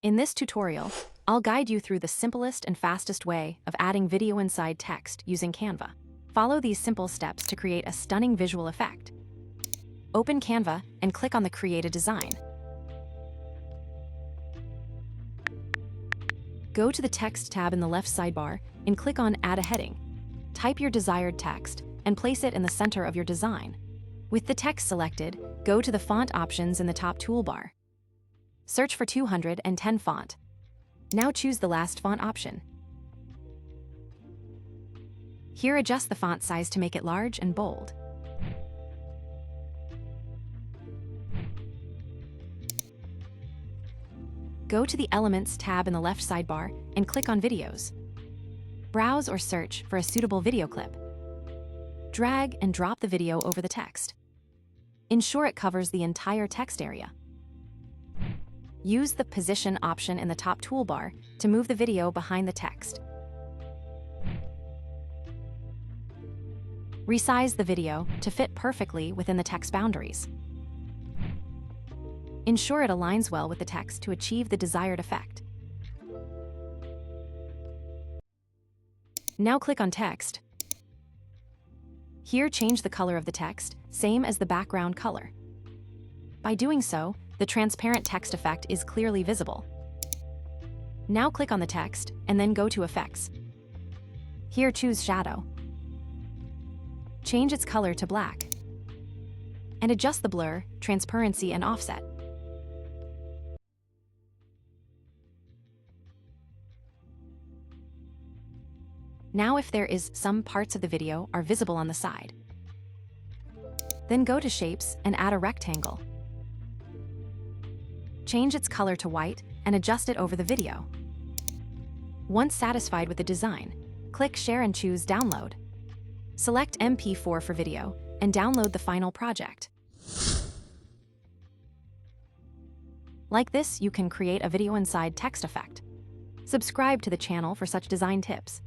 In this tutorial, I'll guide you through the simplest and fastest way of adding video inside text using Canva. Follow these simple steps to create a stunning visual effect. Open Canva and click on the Create a Design. Go to the Text tab in the left sidebar and click on Add a Heading. Type your desired text and place it in the center of your design. With the text selected, go to the font options in the top toolbar. Search for 210 font. Now choose the last font option. Here, adjust the font size to make it large and bold. Go to the Elements tab in the left sidebar and click on Videos. Browse or search for a suitable video clip. Drag and drop the video over the text. Ensure it covers the entire text area. Use the Position option in the top toolbar to move the video behind the text. Resize the video to fit perfectly within the text boundaries. Ensure it aligns well with the text to achieve the desired effect. Now click on Text. Here, change the color of the text, same as the background color. By doing so, the transparent text effect is clearly visible. Now click on the text and then go to Effects. Here, choose Shadow. Change its color to black. And adjust the blur, transparency, and offset. Now, if there is some parts of the video are visible on the side, then go to Shapes and add a rectangle. Change its color to white and adjust it over the video. Once satisfied with the design, click Share and choose Download. Select MP4 for video and download the final project. Like this, you can create a video inside text effect. Subscribe to the channel for such design tips.